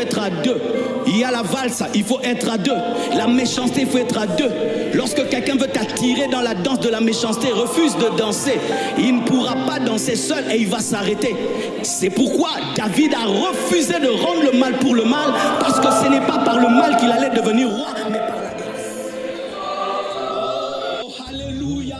être à deux. Il y a la valse, il faut être à deux. La méchanceté, il faut être à deux. Lorsque quelqu'un veut t'attirer dans la danse de la méchanceté, refuse de danser, il ne pourra pas danser seul et il va s'arrêter. C'est pourquoi David a refusé de rendre le mal pour le mal, parce que ce n'est pas par le mal qu'il allait devenir roi, mais par la grâce. Oh, alléluia.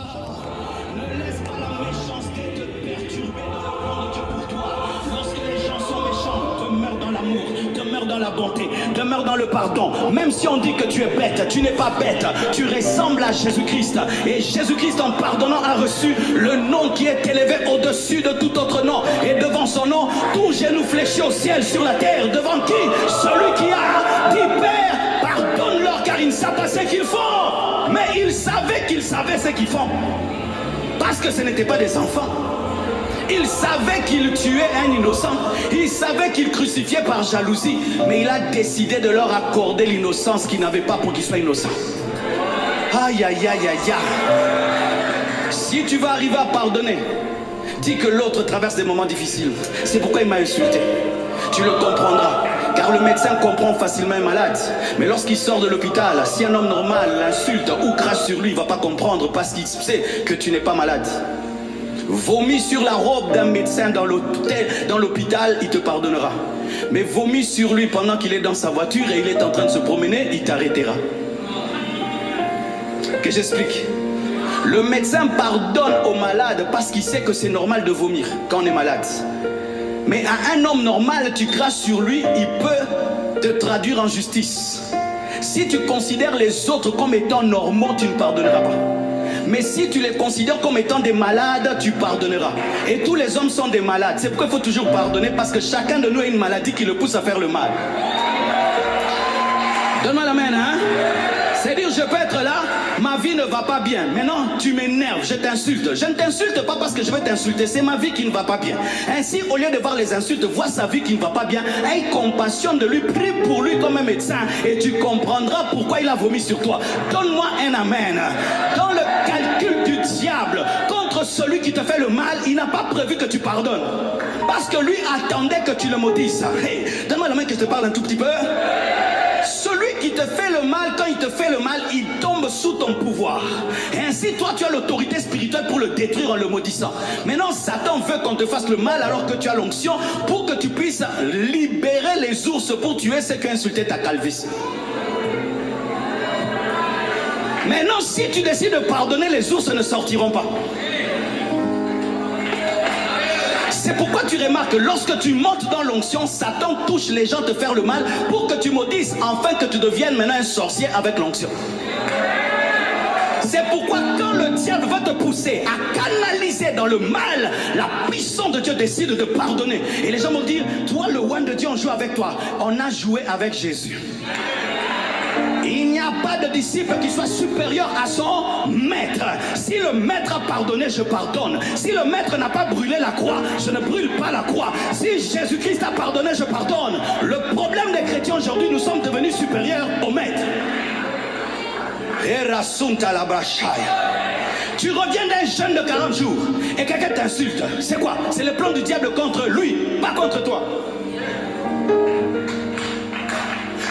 Ne laisse pas la méchanceté te perturber dans le plan de Dieu pour toi. Lorsque les gens sont méchants, demeure dans l'amour, demeure dans la bonté, demeure dans le pardon. Même si on dit que tu es bête, tu n'es pas bête. Tu ressembles à Jésus-Christ. Et Jésus-Christ, en pardonnant, a reçu le nom qui est élevé au-dessus de tout autre nom. Et devant son nom, tout genou fléchi au ciel, sur la terre. Devant qui? Celui qui a dit: Père, pardonne-leur car ils ne savent pas ce qu'ils font. Mais ils savaient ce qu'ils font. Parce que ce n'étaient pas des enfants. Il savait qu'il tuait un innocent. Il savait qu'il crucifiait par jalousie. Mais il a décidé de leur accorder l'innocence qu'ils n'avaient pas pour qu'ils soient innocents. Aïe, aïe, aïe, aïe, aïe. Si tu vas arriver à pardonner, dis que l'autre traverse des moments difficiles. C'est pourquoi il m'a insulté. Tu le comprendras. Car le médecin comprend facilement un malade. Mais lorsqu'il sort de l'hôpital, si un homme normal l'insulte ou crache sur lui, il ne va pas comprendre parce qu'il sait que tu n'es pas malade. Vomis sur la robe d'un médecin dans l'hôpital, il te pardonnera. Mais vomis sur lui pendant qu'il est dans sa voiture et il est en train de se promener, il t'arrêtera. Que j'explique. Le médecin pardonne aux malades parce qu'il sait que c'est normal de vomir quand on est malade. Mais à un homme normal, tu craches sur lui, il peut te traduire en justice. Si tu considères les autres comme étant normaux, tu ne pardonneras pas. Mais si tu les considères comme étant des malades, tu pardonneras. Et tous les hommes sont des malades. C'est pourquoi il faut toujours pardonner, parce que chacun de nous a une maladie qui le pousse à faire le mal. Donne-moi la main, hein? C'est-à-dire, je peux être là, ma vie ne va pas bien. Maintenant, tu m'énerves, je t'insulte. Je ne t'insulte pas parce que je veux t'insulter, c'est ma vie qui ne va pas bien. Ainsi, au lieu de voir les insultes, vois sa vie qui ne va pas bien. Aie compassion de lui, prie pour lui comme un médecin. Et tu comprendras pourquoi il a vomi sur toi. Donne-moi un amen. Dans le calcul du diable contre celui qui te fait le mal, il n'a pas prévu que tu pardonnes. Parce que lui attendait que tu le maudisses. Hey, donne-moi la main que je te parle un tout petit peu. Celui qui te fait le mal, quand il te fait le mal, il tombe sous ton pouvoir. Et ainsi, toi, tu as l'autorité spirituelle pour le détruire en le maudissant. Maintenant, Satan veut qu'on te fasse le mal alors que tu as l'onction pour que tu puisses libérer les ours pour tuer ceux qui ont insulté ta calvitie. Maintenant, si tu décides de pardonner, les ours ne sortiront pas. C'est pourquoi tu remarques que lorsque tu montes dans l'onction, Satan touche les gens te faire le mal pour que tu maudisses, afin que tu deviennes maintenant un sorcier avec l'onction. C'est pourquoi quand le diable veut te pousser à canaliser dans le mal, la puissance de Dieu décide de pardonner. Et les gens vont dire, toi le one de Dieu, on joue avec toi. On a joué avec Jésus. Il n'y a pas de disciple qui soit supérieur à son maître. Si le maître a pardonné, je pardonne. Si le maître n'a pas brûlé la croix, je ne brûle pas la croix. Si Jésus-Christ a pardonné, je pardonne. Le problème des chrétiens aujourd'hui, nous sommes devenus supérieurs au maître. Tu reviens d'un jeûne de 40 jours et quelqu'un t'insulte. C'est quoi? C'est le plan du diable contre lui, pas contre toi.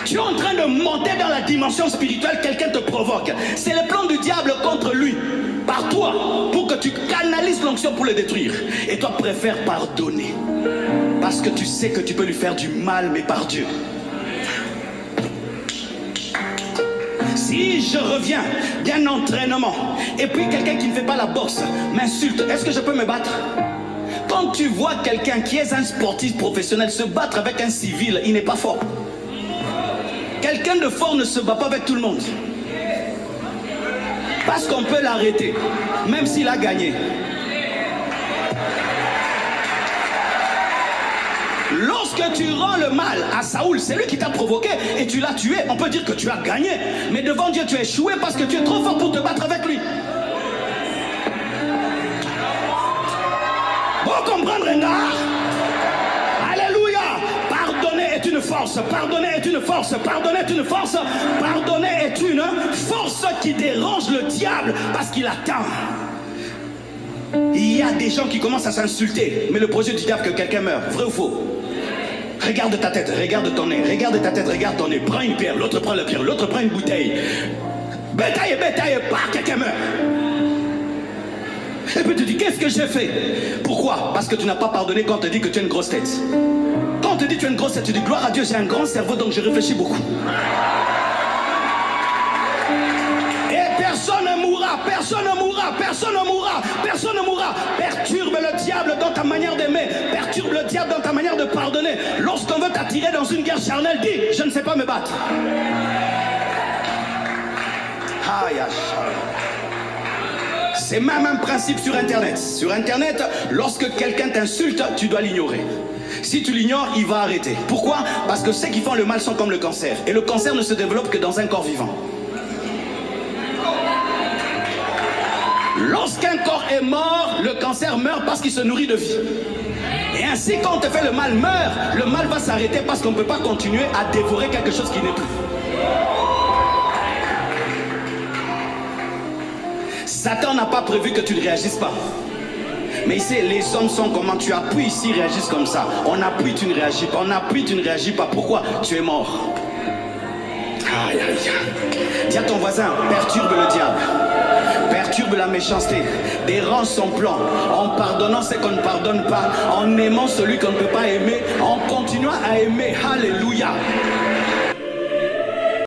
Tu es en train de monter dans la dimension spirituelle, quelqu'un te provoque. C'est le plan du diable contre lui, par toi, pour que tu canalises l'onction pour le détruire. Et toi, préfères pardonner. Parce que tu sais que tu peux lui faire du mal, mais par Dieu. Si je reviens d'un entraînement, et puis quelqu'un qui ne fait pas la boxe m'insulte, est-ce que je peux me battre? Quand tu vois quelqu'un qui est un sportif professionnel se battre avec un civil, il n'est pas fort. Quelqu'un de fort ne se bat pas avec tout le monde. Parce qu'on peut l'arrêter, même s'il a gagné. Lorsque tu rends le mal à Saoul, c'est lui qui t'a provoqué et tu l'as tué, on peut dire que tu as gagné. Mais devant Dieu, tu as échoué parce que tu es trop fort pour te battre avec lui. Pour comprendre, un gars? Une force, pardonner est une force, pardonner est une force, pardonner est une force qui dérange le diable parce qu'il attend. Il y a des gens qui commencent à s'insulter, mais le projet du diable que quelqu'un meure, vrai ou faux? Regarde ta tête, regarde ton nez, regarde ta tête, regarde ton nez. Prends une pierre, l'autre prend la pierre, l'autre prend une bouteille. Bétail, pas quelqu'un meurt. Et puis tu dis, qu'est-ce que j'ai fait? Pourquoi? Parce que tu n'as pas pardonné quand on te dit que tu as une grosse tête. Quand on te dit que tu as une grosse tête, tu dis, gloire à Dieu, j'ai un grand cerveau, donc je réfléchis beaucoup. Et personne ne mourra, personne ne mourra, personne ne mourra, personne ne mourra. Perturbe le diable dans ta manière d'aimer, perturbe le diable dans ta manière de pardonner. Lorsqu'on veut t'attirer dans une guerre charnelle, dis, je ne sais pas me battre. Aïe, aïe. C'est même un principe sur Internet. Sur Internet, lorsque quelqu'un t'insulte, tu dois l'ignorer. Si tu l'ignores, il va arrêter. Pourquoi? Parce que ceux qui font le mal sont comme le cancer. Et le cancer ne se développe que dans un corps vivant. Lorsqu'un corps est mort, le cancer meurt parce qu'il se nourrit de vie. Et ainsi, quand on te fait le mal meurt, le mal va s'arrêter parce qu'on ne peut pas continuer à dévorer quelque chose qui n'est plus. Satan n'a pas prévu que tu ne réagisses pas. Mais ici, les hommes sont comment? Tu appuies ici, ils réagissent comme ça. On appuie, tu ne réagis pas. On appuie, tu ne réagis pas. Pourquoi? Tu es mort. Aïe, aïe, aïe. Dis à ton voisin, perturbe le diable. Perturbe la méchanceté. Dérange son plan. En pardonnant ce qu'on ne pardonne pas. En aimant celui qu'on ne peut pas aimer. En continuant à aimer. Alléluia.